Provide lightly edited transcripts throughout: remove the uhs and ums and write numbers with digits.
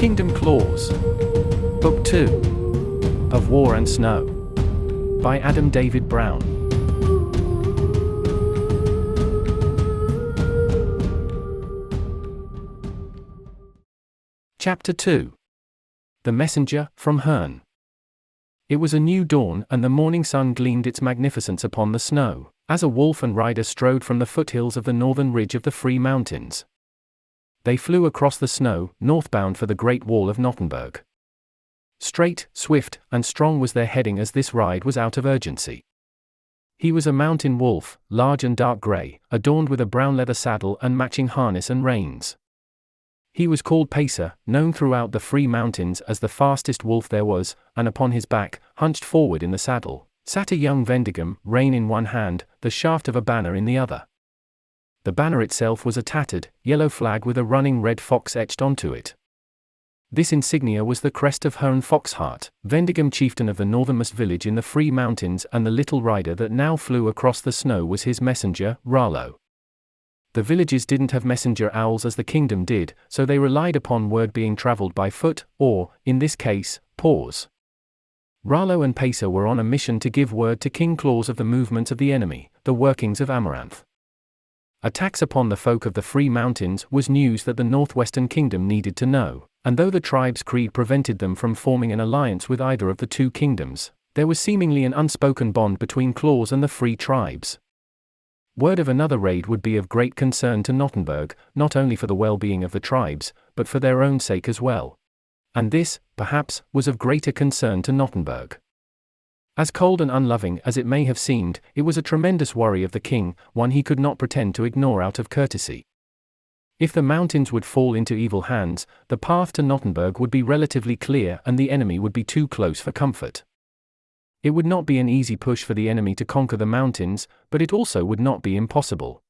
Kingdom Claus. Book 2. Of War and Snow. By Adam David Brown. Chapter 2. The Messenger, from Hurn. It was a new dawn, and the morning sun gleamed its magnificence upon the snow, as a wolf and rider strode from the foothills of the northern ridge of the Free Mountains. They flew across the snow, northbound for the Great Wall of Nottenburg. Straight, swift, and strong was their heading as this ride was out of urgency. He was a mountain wolf, large and dark grey, adorned with a brown leather saddle and matching harness and reins. He was called Pacer, known throughout the Free Mountains as the fastest wolf there was, and upon his back, hunched forward in the saddle, sat a young Vendigum, rein in one hand, the shaft of a banner in the other. The banner itself was a tattered, yellow flag with a running red fox etched onto it. This insignia was the crest of Hurn Foxheart, Vendigum chieftain of the northernmost village in the Free Mountains, and the little rider that now flew across the snow was his messenger, Ralo. The villages didn't have messenger owls as the kingdom did, so they relied upon word being travelled by foot, or, in this case, paws. Ralo and Pacer were on a mission to give word to King Claus of the movements of the enemy, the workings of Amaranth. Attacks upon the folk of the Free Mountains was news that the northwestern kingdom needed to know, and though the tribe's creed prevented them from forming an alliance with either of the two kingdoms, there was seemingly an unspoken bond between Claus and the free tribes. Word of another raid would be of great concern to Nottenburg, not only for the well-being of the tribes, but for their own sake as well. And this, perhaps, was of greater concern to Nottenburg. As cold and unloving as it may have seemed, it was a tremendous worry of the king, one he could not pretend to ignore out of courtesy. If the mountains would fall into evil hands, the path to Nottenburg would be relatively clear and the enemy would be too close for comfort. It would not be an easy push for the enemy to conquer the mountains, but it also would not be impossible.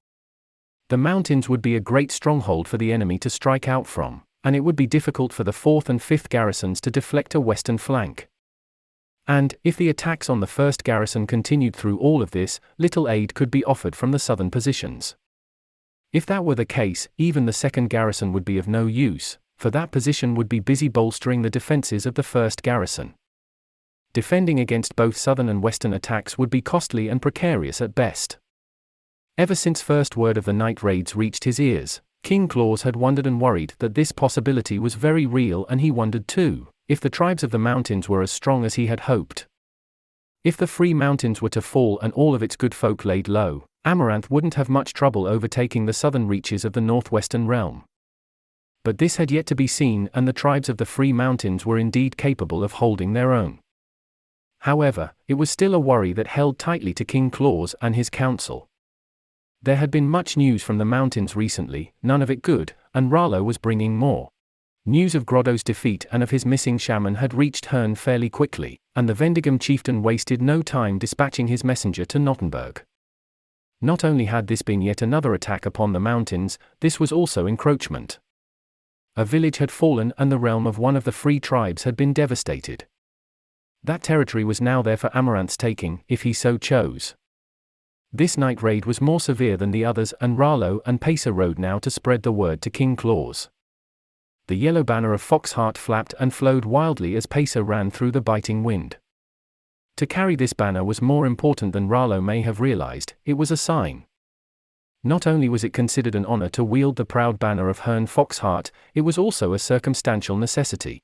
The mountains would be a great stronghold for the enemy to strike out from, and it would be difficult for the 4th and 5th garrisons to deflect a western flank. And, if the attacks on the 1st garrison continued through all of this, little aid could be offered from the southern positions. If that were the case, even the 2nd garrison would be of no use, for that position would be busy bolstering the defenses of the 1st garrison. Defending against both southern and western attacks would be costly and precarious at best. Ever since first word of the night raids reached his ears, King Claus had wondered and worried that this possibility was very real, and he wondered too, if the tribes of the mountains were as strong as he had hoped. If the Free Mountains were to fall and all of its good folk laid low, Amaranth wouldn't have much trouble overtaking the southern reaches of the northwestern realm. But this had yet to be seen, and the tribes of the Free Mountains were indeed capable of holding their own. However, it was still a worry that held tightly to King Claus and his council. There had been much news from the mountains recently, none of it good, and Ralo was bringing more. News of Groddo's defeat and of his missing shaman had reached Hurn fairly quickly, and the Vendigum chieftain wasted no time dispatching his messenger to Nottenburg. Not only had this been yet another attack upon the mountains, this was also encroachment. A village had fallen and the realm of one of the free tribes had been devastated. That territory was now there for Amaranth's taking, if he so chose. This night raid was more severe than the others, and Ralo and Pacer rode now to spread the word to King Claus. The yellow banner of Foxheart flapped and flowed wildly as Pacer ran through the biting wind. To carry this banner was more important than Ralo may have realized. It was a sign. Not only was it considered an honor to wield the proud banner of Hurn Foxheart, it was also a circumstantial necessity.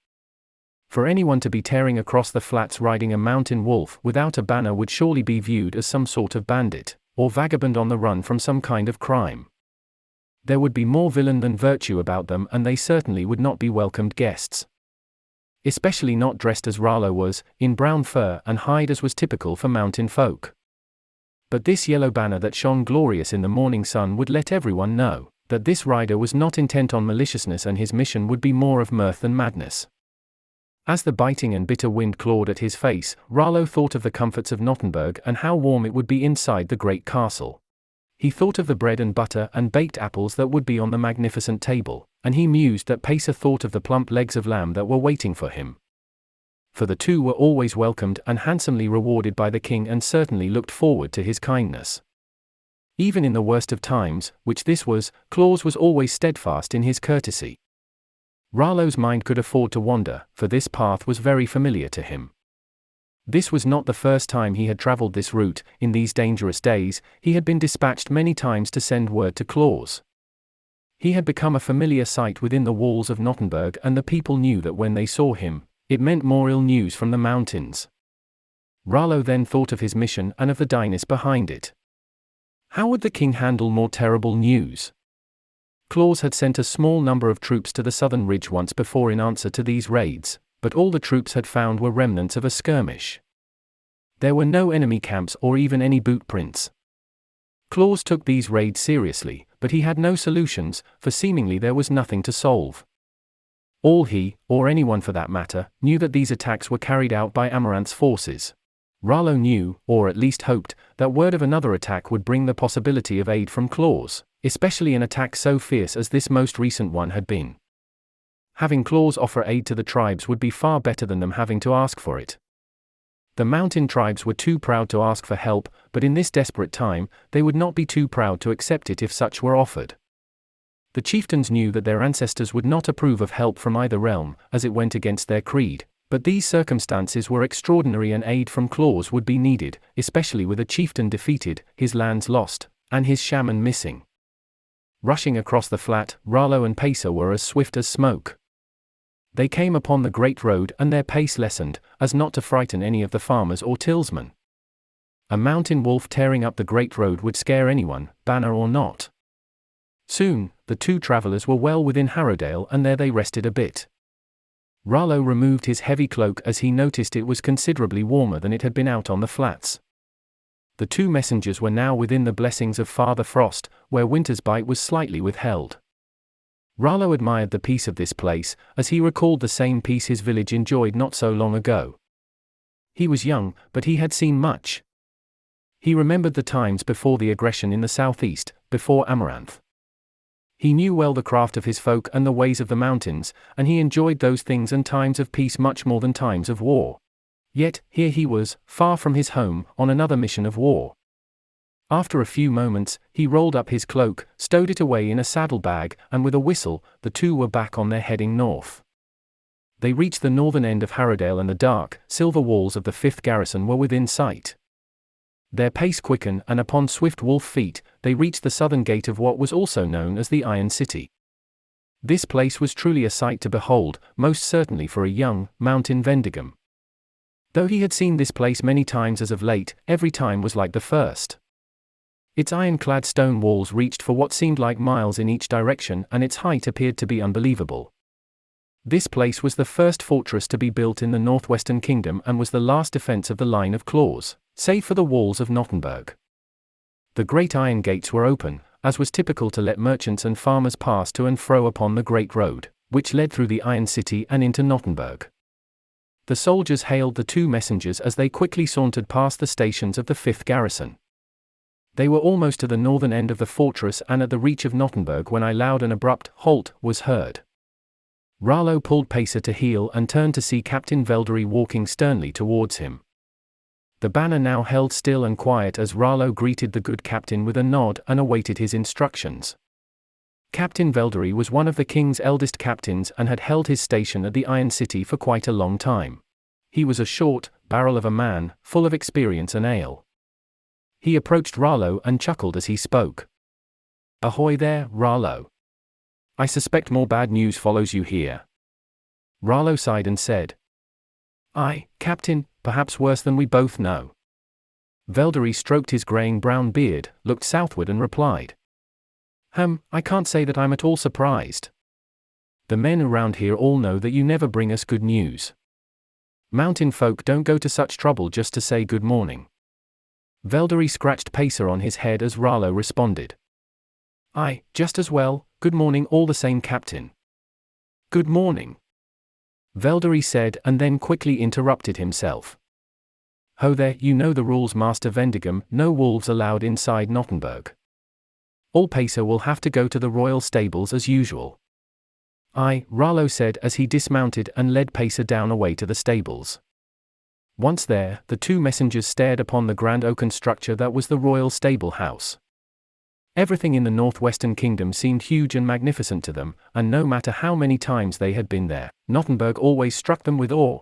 For anyone to be tearing across the flats riding a mountain wolf without a banner would surely be viewed as some sort of bandit, or vagabond on the run from some kind of crime. There would be more villain than virtue about them, and they certainly would not be welcomed guests. Especially not dressed as Ralo was, in brown fur and hide as was typical for mountain folk. But this yellow banner that shone glorious in the morning sun would let everyone know that this rider was not intent on maliciousness, and his mission would be more of mirth than madness. As the biting and bitter wind clawed at his face, Ralo thought of the comforts of Nottenburg and how warm it would be inside the great castle. He thought of the bread and butter and baked apples that would be on the magnificent table, and he mused that Pacer thought of the plump legs of lamb that were waiting for him. For the two were always welcomed and handsomely rewarded by the king, and certainly looked forward to his kindness. Even in the worst of times, which this was, Claus was always steadfast in his courtesy. Ralo's mind could afford to wander, for this path was very familiar to him. This was not the first time he had travelled this route. In these dangerous days, he had been dispatched many times to send word to Claus. He had become a familiar sight within the walls of Nottenburg, and the people knew that when they saw him, it meant more ill news from the mountains. Ralo then thought of his mission and of the dynasty behind it. How would the king handle more terrible news? Claus had sent a small number of troops to the southern ridge once before in answer to these raids, but all the troops had found were remnants of a skirmish. There were no enemy camps or even any boot prints. Claus took these raids seriously, but he had no solutions, for seemingly there was nothing to solve. All he, or anyone for that matter, knew that these attacks were carried out by Amaranth's forces. Ralo knew, or at least hoped, that word of another attack would bring the possibility of aid from Claus, especially an attack so fierce as this most recent one had been. Having Claus offer aid to the tribes would be far better than them having to ask for it. The mountain tribes were too proud to ask for help, but in this desperate time, they would not be too proud to accept it if such were offered. The chieftains knew that their ancestors would not approve of help from either realm, as it went against their creed, but these circumstances were extraordinary and aid from Claus would be needed, especially with a chieftain defeated, his lands lost, and his shaman missing. Rushing across the flat, Ralo and Pacer were as swift as smoke. They came upon the great road and their pace lessened, as not to frighten any of the farmers or tillsmen. A mountain wolf tearing up the great road would scare anyone, banner or not. Soon, the two travellers were well within Harrowdale, and there they rested a bit. Ralo removed his heavy cloak as he noticed it was considerably warmer than it had been out on the flats. The two messengers were now within the blessings of Father Frost, where winter's bite was slightly withheld. Ralo admired the peace of this place, as he recalled the same peace his village enjoyed not so long ago. He was young, but he had seen much. He remembered the times before the aggression in the southeast, before Amaranth. He knew well the craft of his folk and the ways of the mountains, and he enjoyed those things and times of peace much more than times of war. Yet, here he was, far from his home, on another mission of war. After a few moments, he rolled up his cloak, stowed it away in a saddle-bag, and with a whistle, the two were back on their heading north. They reached the northern end of Harrowdale, and the dark, silver walls of the 5th garrison were within sight. Their pace quickened, and upon swift wolf feet, they reached the southern gate of what was also known as the Iron City. This place was truly a sight to behold, most certainly for a young, mountain Vendigum. Though he had seen this place many times as of late, every time was like the first. Its iron-clad stone walls reached for what seemed like miles in each direction, and its height appeared to be unbelievable. This place was the first fortress to be built in the northwestern kingdom and was the last defense of the line of Claus, save for the walls of Nottenburg. The great iron gates were open, as was typical, to let merchants and farmers pass to and fro upon the great road, which led through the Iron City and into Nottenburg. The soldiers hailed the two messengers as they quickly sauntered past the stations of the 5th garrison. They were almost to the northern end of the fortress and at the reach of Nottenburg when a loud and abrupt "halt" was heard. Ralo pulled Pacer to heel and turned to see Captain Veldery walking sternly towards him. The banner now held still and quiet as Ralo greeted the good captain with a nod and awaited his instructions. Captain Veldery was one of the king's eldest captains and had held his station at the Iron City for quite a long time. He was a short barrel of a man, full of experience and ale. He approached Ralo and chuckled as he spoke. "Ahoy there, Ralo. I suspect more bad news follows you here." Ralo sighed and said, "Aye, Captain, perhaps worse than we both know." Veldery stroked his greying brown beard, looked southward and replied, I can't say that I'm at all surprised. The men around here all know that you never bring us good news. Mountain folk don't go to such trouble just to say good morning." Veldery scratched Pacer on his head as Ralo responded, "Aye, just as well, good morning all the same, Captain." "Good morning," Veldery said, and then quickly interrupted himself. "Ho there, you know the rules, Master Vendigum, no wolves allowed inside Nottenburg. All Pacer will have to go to the royal stables as usual." "Aye," Ralo said as he dismounted and led Pacer down away to the stables. Once there, the two messengers stared upon the grand oaken structure that was the royal stable house. Everything in the northwestern kingdom seemed huge and magnificent to them, and no matter how many times they had been there, Nottenburg always struck them with awe.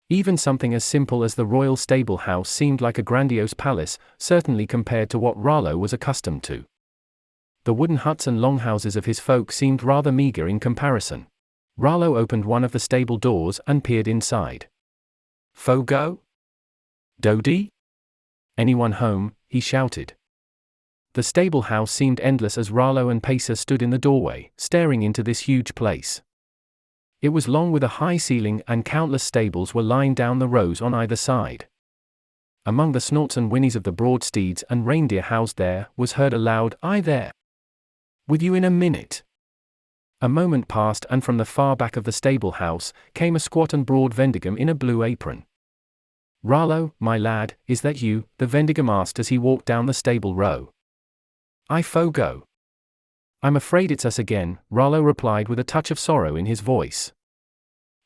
Even something as simple as the royal stable house seemed like a grandiose palace, certainly compared to what Ralo was accustomed to. The wooden huts and longhouses of his folk seemed rather meager in comparison. Ralo opened one of the stable doors and peered inside. "Fogo? Dodie? Anyone home?" he shouted. The stable house seemed endless as Ralo and Pacer stood in the doorway, staring into this huge place. It was long with a high ceiling, and countless stables were lined down the rows on either side. Among the snorts and whinnies of the broad steeds and reindeer housed there was heard a loud "Aye there! With you in a minute." A moment passed, and from the far back of the stable house came a squat and broad Vendigum in a blue apron. "Ralo, my lad, is that you?" the Vendigum asked as he walked down the stable row. "Aye, Fogo. I'm afraid it's us again," Ralo replied with a touch of sorrow in his voice.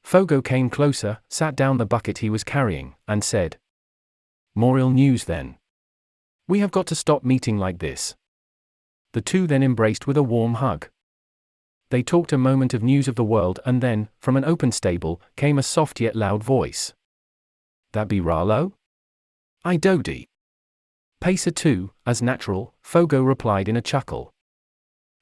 Fogo came closer, sat down the bucket he was carrying, and said, "More ill news then. We have got to stop meeting like this." The two then embraced with a warm hug. They talked a moment of news of the world, and then, from an open stable, came a soft yet loud voice. "That be Ralo?" "Aye, Dodie." "Pacer too, as natural," Fogo replied in a chuckle.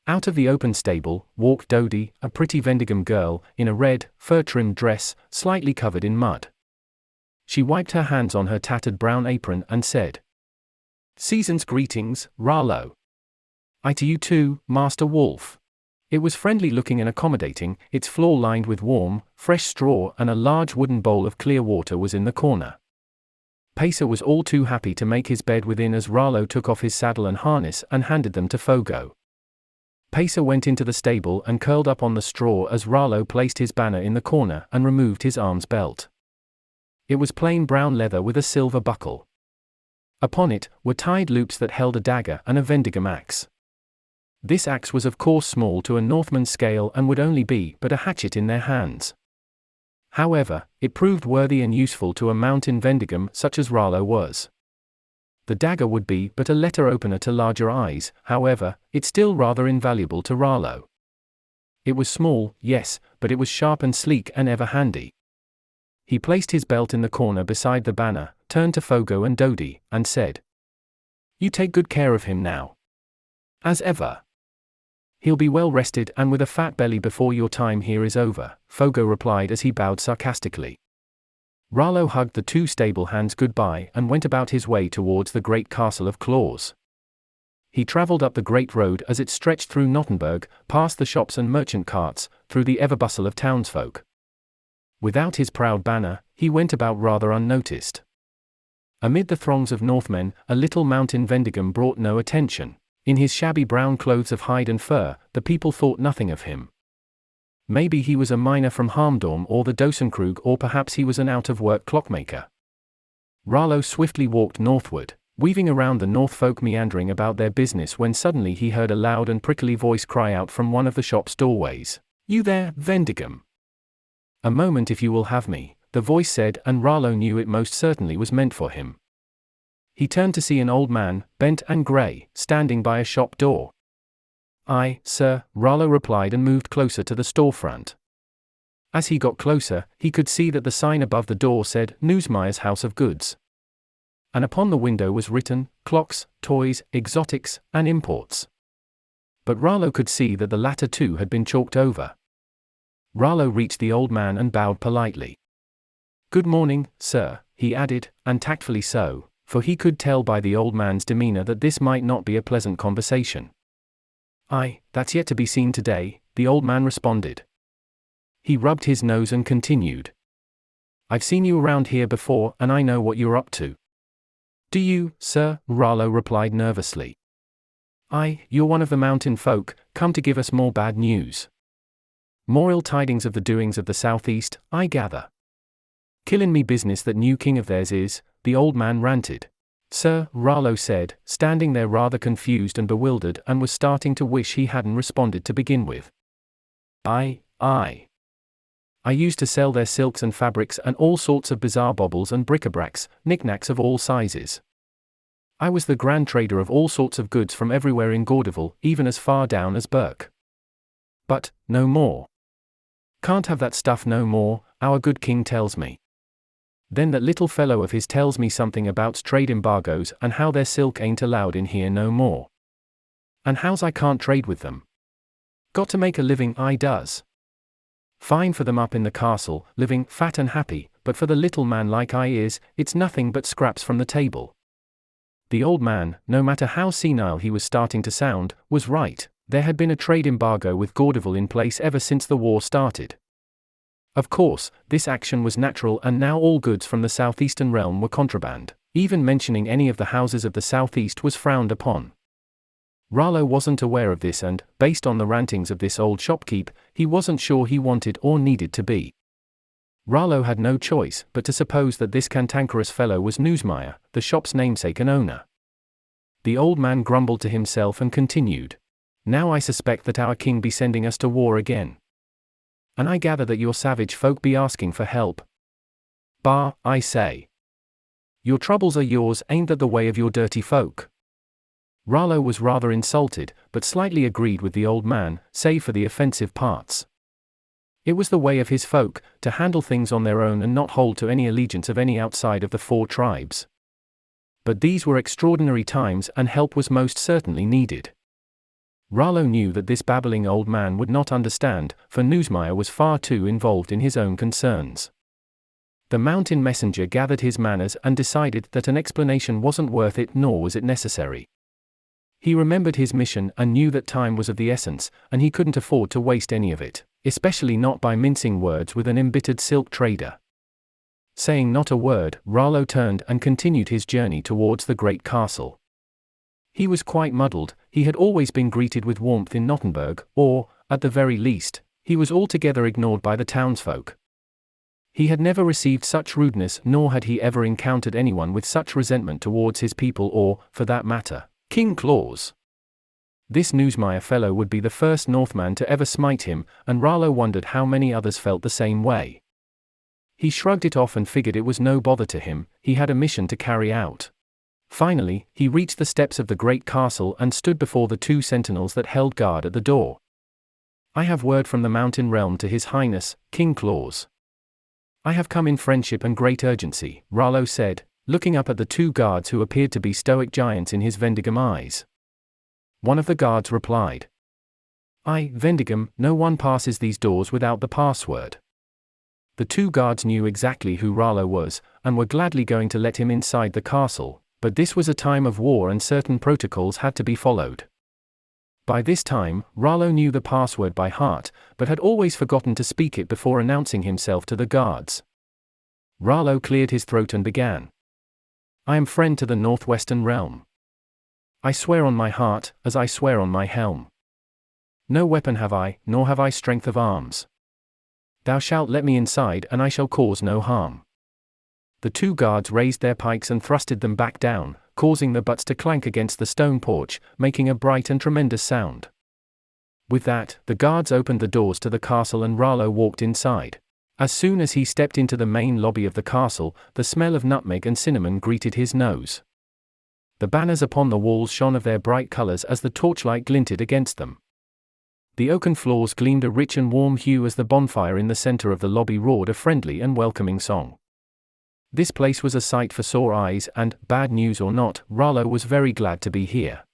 Out of the open stable walked Dodie, a pretty Vendigum girl, in a red, fur-trimmed dress, slightly covered in mud. She wiped her hands on her tattered brown apron and said, "Season's greetings, Ralo." "Aye to you too, Master Wolf." It was friendly-looking and accommodating, its floor lined with warm, fresh straw, and a large wooden bowl of clear water was in the corner. Pacer was all too happy to make his bed within as Ralo took off his saddle and harness and handed them to Fogo. Pacer went into the stable and curled up on the straw as Ralo placed his banner in the corner and removed his arms belt. It was plain brown leather with a silver buckle. Upon it were tied loops that held a dagger and a Vendigum axe. This axe was of course small to a Northman's scale and would only be but a hatchet in their hands. However, it proved worthy and useful to a mountain Vendigum such as Ralo was. The dagger would be but a letter opener to larger eyes, however, it's still rather invaluable to Ralo. It was small, yes, but it was sharp and sleek and ever handy. He placed his belt in the corner beside the banner, turned to Fogo and Dodie, and said, "You take good care of him now. As ever. He'll be well rested and with a fat belly before your time here is over," Fogo replied as he bowed sarcastically. Ralo hugged the two stable hands goodbye and went about his way towards the great castle of Claus. He travelled up the great road as it stretched through Nottenburg, past the shops and merchant carts, through the ever-bustle of townsfolk. Without his proud banner, he went about rather unnoticed. Amid the throngs of Northmen, a little mountain Vendigum brought no attention. In his shabby brown clothes of hide and fur, the people thought nothing of him. Maybe he was a miner from Harmdorm or the Dosenkrug, or perhaps he was an out-of-work clockmaker. Ralo swiftly walked northward, weaving around the Northfolk meandering about their business when suddenly he heard a loud and prickly voice cry out from one of the shop's doorways, "You there, Vendigum?" "A moment if you will have me," the voice said, and Ralo knew it most certainly was meant for him. He turned to see an old man, bent and grey, standing by a shop door. "Aye, sir," Ralo replied and moved closer to the storefront. As he got closer, he could see that the sign above the door said, "Newsmeyer's House of Goods." And upon the window was written, "Clocks, Toys, Exotics, and Imports." But Ralo could see that the latter too had been chalked over. Ralo reached the old man and bowed politely. "Good morning, sir," he added, and tactfully so, for he could tell by the old man's demeanor that this might not be a pleasant conversation. "Aye, that's yet to be seen today," the old man responded. He rubbed his nose and continued. "I've seen you around here before and I know what you're up to." "Do you, sir?" Ralo replied nervously. "Aye, you're one of the mountain folk, come to give us more bad news. More ill tidings of the doings of the southeast, I gather." "Killin' me business that new king of theirs is," the old man ranted. "Sir," Ralo said, standing there rather confused and bewildered and was starting to wish he hadn't responded to begin with. I used to sell their silks and fabrics and all sorts of bizarre baubles and bric-a-bracs, knickknacks of all sizes. I was the grand trader of all sorts of goods from everywhere in Groddo, even as far down as Burke. But, no more. Can't have that stuff no more, our good king tells me. Then that little fellow of his tells me something about trade embargoes and how their silk ain't allowed in here no more. And how's I can't trade with them. Got to make a living I does. Fine for them up in the castle, living fat and happy, but for the little man like I is, it's nothing but scraps from the table. The old man, no matter how senile he was starting to sound, was right. There had been a trade embargo with Groddo in place ever since the war started. Of course, this action was natural, and now all goods from the southeastern realm were contraband. Even mentioning any of the houses of the southeast was frowned upon. Ralo wasn't aware of this, and, based on the rantings of this old shopkeep, he wasn't sure he wanted or needed to be. Ralo had no choice but to suppose that this cantankerous fellow was Newsmire, the shop's namesake and owner. The old man grumbled to himself and continued. Now I suspect that our king be sending us to war again. And I gather that your savage folk be asking for help. Bah, I say. Your troubles are yours, ain't that the way of your dirty folk? Ralo was rather insulted, but slightly agreed with the old man, save for the offensive parts. It was the way of his folk, to handle things on their own and not hold to any allegiance of any outside of the 4 tribes. But these were extraordinary times, and help was most certainly needed. Ralo knew that this babbling old man would not understand, for Newsmire was far too involved in his own concerns. The mountain messenger gathered his manners and decided that an explanation wasn't worth it, nor was it necessary. He remembered his mission and knew that time was of the essence, and he couldn't afford to waste any of it, especially not by mincing words with an embittered silk trader. Saying not a word, Ralo turned and continued his journey towards the great castle. He was quite muddled. He had always been greeted with warmth in Nottenburg, or, at the very least, he was altogether ignored by the townsfolk. He had never received such rudeness, nor had he ever encountered anyone with such resentment towards his people or, for that matter, King Claus. This Newsmire fellow would be the first Northman to ever smite him, and Ralo wondered how many others felt the same way. He shrugged it off and figured it was no bother to him. He had a mission to carry out. Finally, he reached the steps of the great castle and stood before the 2 sentinels that held guard at the door. I have word from the mountain realm to His Highness, King Claus. I have come in friendship and great urgency, Ralo said, looking up at the 2 guards who appeared to be stoic giants in his Vendigum eyes. One of the guards replied. Vendigum, no one passes these doors without the password. The 2 guards knew exactly who Ralo was, and were gladly going to let him inside the castle, but this was a time of war and certain protocols had to be followed. By this time, Ralo knew the password by heart, but had always forgotten to speak it before announcing himself to the guards. Ralo cleared his throat and began. I am friend to the northwestern realm. I swear on my heart, as I swear on my helm. No weapon have I, nor have I strength of arms. Thou shalt let me inside and I shall cause no harm. The 2 guards raised their pikes and thrusted them back down, causing the butts to clank against the stone porch, making a bright and tremendous sound. With that, the guards opened the doors to the castle and Ralo walked inside. As soon as he stepped into the main lobby of the castle, the smell of nutmeg and cinnamon greeted his nose. The banners upon the walls shone of their bright colors as the torchlight glinted against them. The oaken floors gleamed a rich and warm hue as the bonfire in the center of the lobby roared a friendly and welcoming song. This place was a sight for sore eyes and, bad news or not, Ralo was very glad to be here.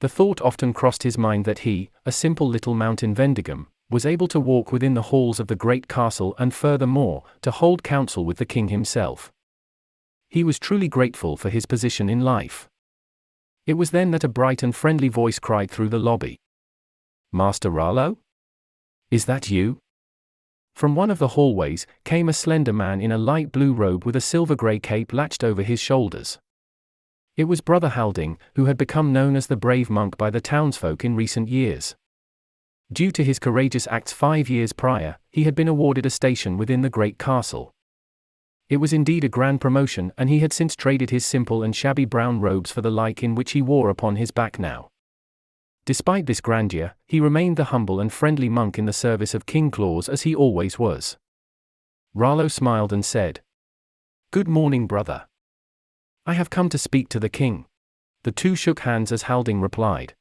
The thought often crossed his mind that he, a simple little mountain Vendigum, was able to walk within the halls of the great castle and furthermore, to hold counsel with the king himself. He was truly grateful for his position in life. It was then that a bright and friendly voice cried through the lobby. Master Ralo? Is that you? From one of the hallways, came a slender man in a light blue robe with a silver-grey cape latched over his shoulders. It was Brother Halding, who had become known as the brave monk by the townsfolk in recent years. Due to his courageous acts 5 years prior, he had been awarded a station within the great castle. It was indeed a grand promotion and he had since traded his simple and shabby brown robes for the like in which he wore upon his back now. Despite this grandeur, he remained the humble and friendly monk in the service of King Claus as he always was. Ralo smiled and said, "Good morning, brother. I have come to speak to the king." The two shook hands as Halding replied.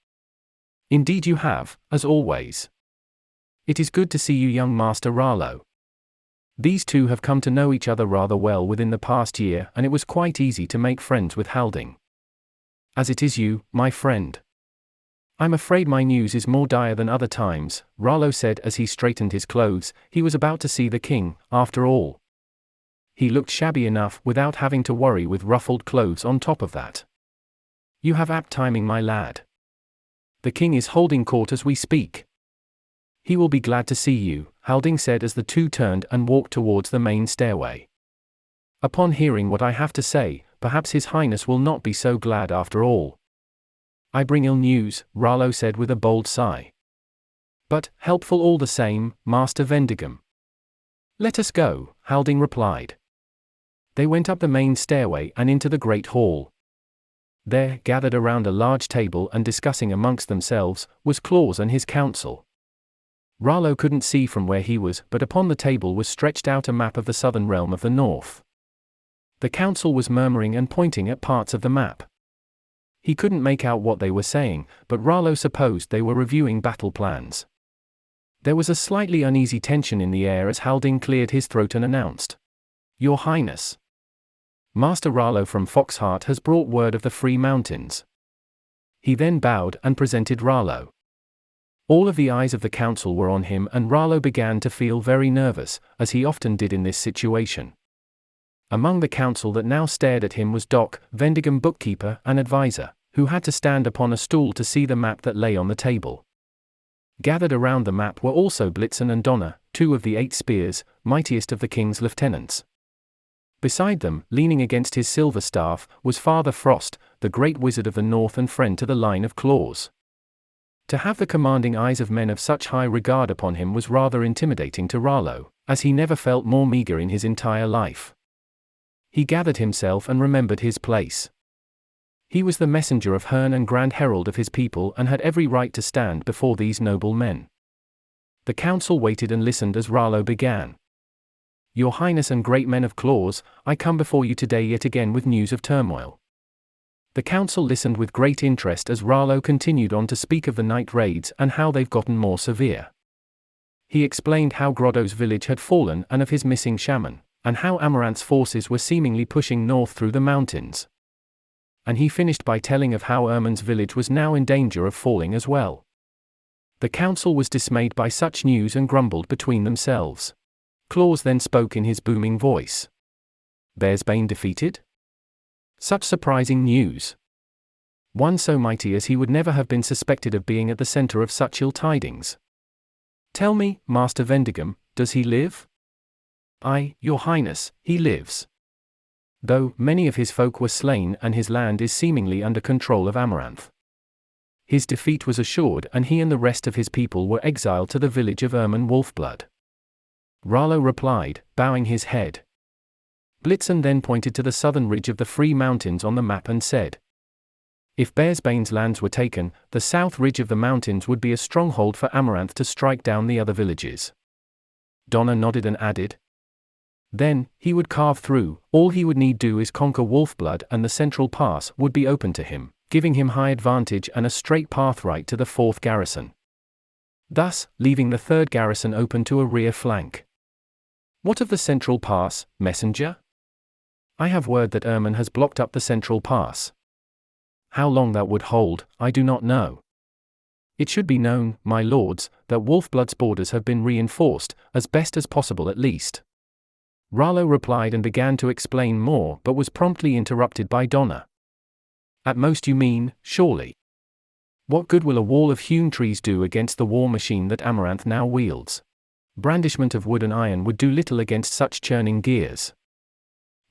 Indeed you have, as always. It is good to see you, young Master Ralo. These two have come to know each other rather well within the past year, and it was quite easy to make friends with Halding. As it is you, my friend. I'm afraid my news is more dire than other times, Ralo said as he straightened his clothes. He was about to see the king, after all. He looked shabby enough without having to worry with ruffled clothes on top of that. You have apt timing, my lad. The king is holding court as we speak. He will be glad to see you, Halding said as the two turned and walked towards the main stairway. Upon hearing what I have to say, perhaps His Highness will not be so glad after all. I bring ill news, Ralo said with a bold sigh. But, helpful all the same, Master Vendigum. Let us go, Halding replied. They went up the main stairway and into the great hall. There, gathered around a large table and discussing amongst themselves, was Claus and his council. Ralo couldn't see from where he was, but upon the table was stretched out a map of the southern realm of the north. The council was murmuring and pointing at parts of the map. He couldn't make out what they were saying, but Ralo supposed they were reviewing battle plans. There was a slightly uneasy tension in the air as Halding cleared his throat and announced, Your Highness. Master Ralo from Foxheart has brought word of the Free Mountains. He then bowed and presented Ralo. All of the eyes of the council were on him, and Ralo began to feel very nervous, as he often did in this situation. Among the council that now stared at him was Doc, Vendigum bookkeeper and advisor, who had to stand upon a stool to see the map that lay on the table. Gathered around the map were also Blitzen and Donna, two of the 8 spears, mightiest of the king's lieutenants. Beside them, leaning against his silver staff, was Father Frost, the great wizard of the north and friend to the line of Claus. To have the commanding eyes of men of such high regard upon him was rather intimidating to Ralo, as he never felt more meager in his entire life. He gathered himself and remembered his place. He was the messenger of Hurn and grand herald of his people and had every right to stand before these noble men. The council waited and listened as Ralo began. Your Highness and great men of Claus, I come before you today yet again with news of turmoil. The council listened with great interest as Ralo continued on to speak of the night raids and how they've gotten more severe. He explained how Groddo's village had fallen and of his missing shaman, and how Amaranth's forces were seemingly pushing north through the mountains. And he finished by telling of how Erman's village was now in danger of falling as well. The council was dismayed by such news and grumbled between themselves. Claus then spoke in his booming voice. Bearsbane defeated? Such surprising news. One so mighty as he would never have been suspected of being at the center of such ill tidings. Tell me, Master Vendigum, does he live? Aye, Your Highness, he lives. Though many of his folk were slain and his land is seemingly under control of Amaranth. His defeat was assured and he and the rest of his people were exiled to the village of Erman Wolfblood. Ralo replied, bowing his head. Blitzen then pointed to the southern ridge of the Free Mountains on the map and said, If Bearsbane's lands were taken, the south ridge of the mountains would be a stronghold for Amaranth to strike down the other villages. Donna nodded and added, Then, he would carve through. All he would need do is conquer Wolfblood and the central pass would be open to him, giving him high advantage and a straight path right to the 4th garrison. Thus, leaving the 3rd garrison open to a rear flank. What of the central pass, messenger? I have word that Erman has blocked up the central pass. How long that would hold, I do not know. It should be known, my lords, that Wolfblood's borders have been reinforced, as best as possible at least. Ralo replied and began to explain more but was promptly interrupted by Donna. At most you mean, surely. What good will a wall of hewn trees do against the war machine that Amaranth now wields? Brandishment of wood and iron would do little against such churning gears.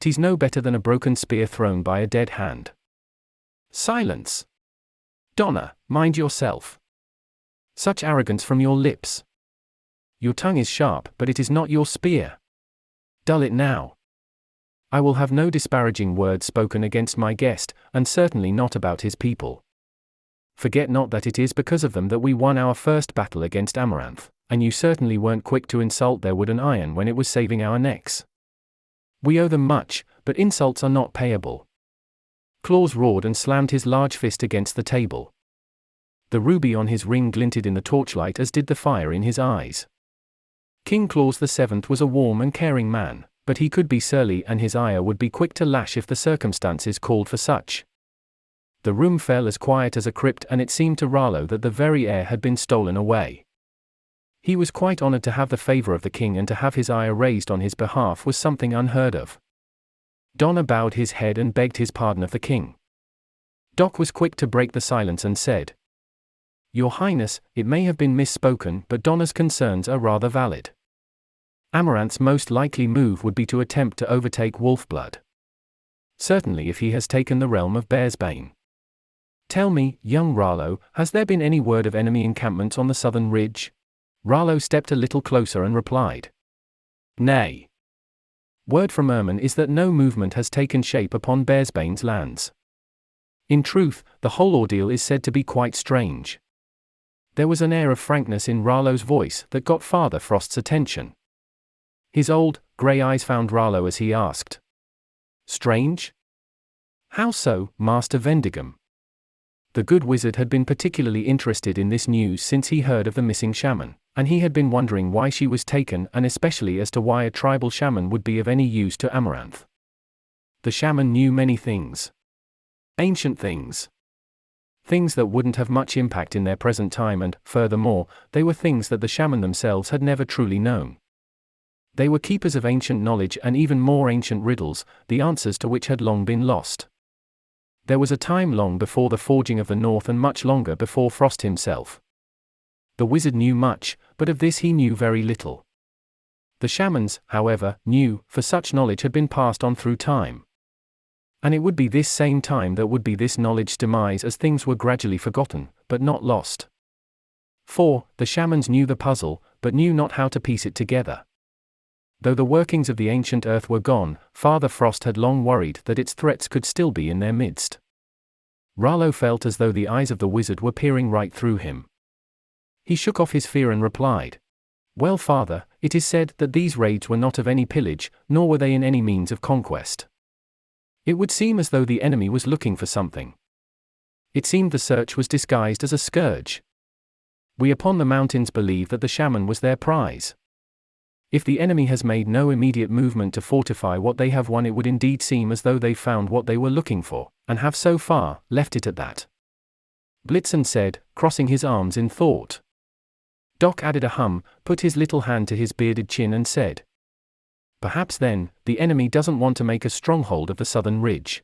'Tis no better than a broken spear thrown by a dead hand. Silence! Donna, mind yourself. Such arrogance from your lips. Your tongue is sharp, but it is not your spear. Dull it now. I will have no disparaging words spoken against my guest, and certainly not about his people. Forget not that it is because of them that we won our first battle against Amaranth, and you certainly weren't quick to insult their wood and iron when it was saving our necks. We owe them much, but insults are not payable. Claus roared and slammed his large fist against the table. The ruby on his ring glinted in the torchlight, as did the fire in his eyes. King Claus VII was a warm and caring man, but he could be surly, and his ire would be quick to lash if the circumstances called for such. The room fell as quiet as a crypt, and it seemed to Ralo that the very air had been stolen away. He was quite honored to have the favor of the king, and to have his ire raised on his behalf was something unheard of. Donner bowed his head and begged his pardon of the king. Doc was quick to break the silence and said, "Your Highness, it may have been misspoken, but Donner's concerns are rather valid. Amaranth's most likely move would be to attempt to overtake Wolfblood. Certainly if he has taken the realm of Bearsbane. Tell me, young Ralo, has there been any word of enemy encampments on the southern ridge?" Ralo stepped a little closer and replied, "Nay. Word from Erman is that no movement has taken shape upon Bearsbane's lands. In truth, the whole ordeal is said to be quite strange." There was an air of frankness in Ralo's voice that got Father Frost's attention. His old, grey eyes found Ralo as he asked, "Strange? How so, Master Vendigum?" The good wizard had been particularly interested in this news since he heard of the missing shaman, and he had been wondering why she was taken, and especially as to why a tribal shaman would be of any use to Amaranth. The shaman knew many things. Ancient things. Things that wouldn't have much impact in their present time, and, furthermore, they were things that the shaman themselves had never truly known. They were keepers of ancient knowledge, and even more ancient riddles, the answers to which had long been lost. There was a time long before the forging of the North, and much longer before Frost himself. The wizard knew much, but of this he knew very little. The shamans, however, knew, for such knowledge had been passed on through time. And it would be this same time that would be this knowledge's demise, as things were gradually forgotten, but not lost. For, the shamans knew the puzzle, but knew not how to piece it together. Though the workings of the ancient earth were gone, Father Frost had long worried that its threats could still be in their midst. Ralo felt as though the eyes of the wizard were peering right through him. He shook off his fear and replied, "Well, Father, it is said that these raids were not of any pillage, nor were they in any means of conquest. It would seem as though the enemy was looking for something. It seemed the search was disguised as a scourge. We upon the mountains believe that the shaman was their prize. If the enemy has made no immediate movement to fortify what they have won, it would indeed seem as though they found what they were looking for, and have so far left it at that." Blitzen said, crossing his arms in thought. Doc added a hum, put his little hand to his bearded chin and said, "Perhaps then, the enemy doesn't want to make a stronghold of the southern ridge.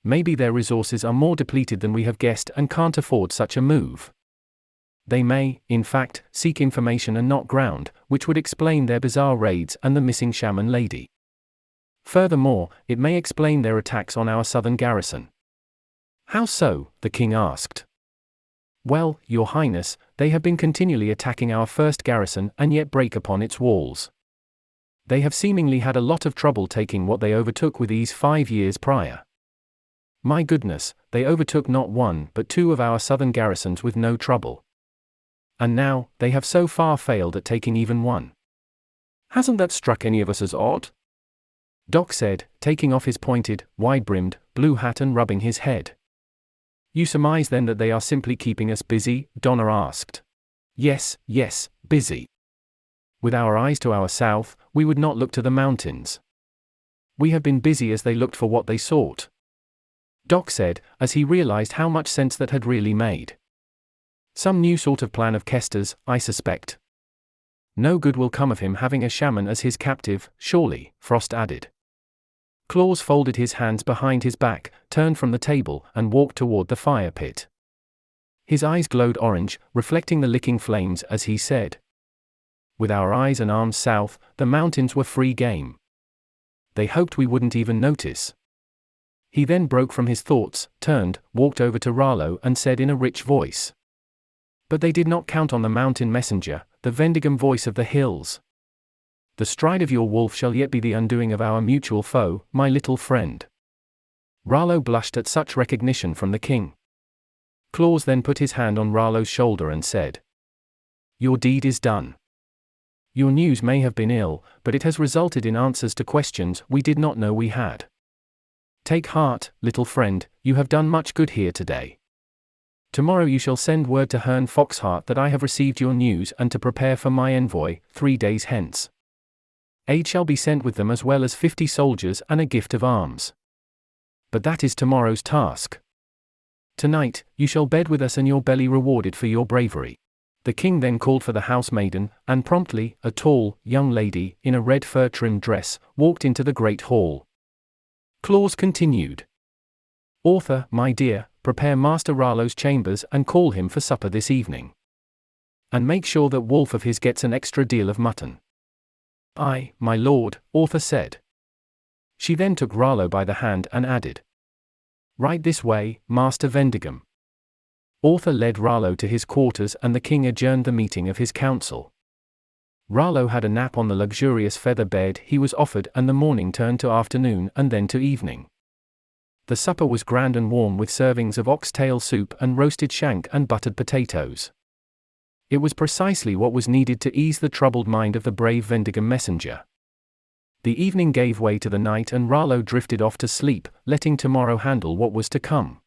Maybe their resources are more depleted than we have guessed and can't afford such a move. They may, in fact, seek information and not ground, which would explain their bizarre raids and the missing shaman lady. Furthermore, it may explain their attacks on our southern garrison." "How so?" the king asked. "Well, your highness, they have been continually attacking our first garrison and yet break upon its walls. They have seemingly had a lot of trouble taking what they overtook with ease 5 years prior. My goodness, they overtook not one but 2 of our southern garrisons with no trouble. And now, they have so far failed at taking even one. Hasn't that struck any of us as odd?" Doc said, taking off his pointed, wide-brimmed, blue hat and rubbing his head. "You surmise then that they are simply keeping us busy?" Donner asked. Yes, busy. With our eyes to our south, we would not look to the mountains. We have been busy as they looked for what they sought," Doc said, as he realized how much sense that had really made. "Some new sort of plan of Kester's, I suspect. No good will come of him having a shaman as his captive, surely," Frost added. Claus folded his hands behind his back, turned from the table, and walked toward the fire pit. His eyes glowed orange, reflecting the licking flames as he said, "With our eyes and arms south, the mountains were free game. They hoped we wouldn't even notice." He then broke from his thoughts, turned, walked over to Ralo and said in a rich voice, "But they did not count on the mountain messenger, the Vendigum voice of the hills. The stride of your wolf shall yet be the undoing of our mutual foe, my little friend." Ralo blushed at such recognition from the king. Claus then put his hand on Ralo's shoulder and said, "Your deed is done. Your news may have been ill, but it has resulted in answers to questions we did not know we had. Take heart, little friend, you have done much good here today. Tomorrow you shall send word to Hurn Foxheart that I have received your news and to prepare for my envoy, 3 days hence. Aid shall be sent with them as well as 50 soldiers and a gift of arms. But that is tomorrow's task. Tonight, you shall bed with us and your belly rewarded for your bravery. The king then called for the housemaiden, and promptly, a tall, young lady, in a red fur-trimmed dress, walked into the great hall. Claus continued. Author, my dear, prepare Master Ralo's chambers and call him for supper this evening. And make sure that Wolf of his gets an extra deal of mutton. Aye, my lord, Author said. She then took Ralo by the hand and added. Right this way, Master Vendigum. Author led Ralo to his quarters and the king adjourned the meeting of his council. Ralo had a nap on the luxurious feather bed he was offered and the morning turned to afternoon and then to evening. The supper was grand and warm with servings of oxtail soup and roasted shank and buttered potatoes. It was precisely what was needed to ease the troubled mind of the brave Vendigum messenger. The evening gave way to the night and Ralo drifted off to sleep, letting tomorrow handle what was to come.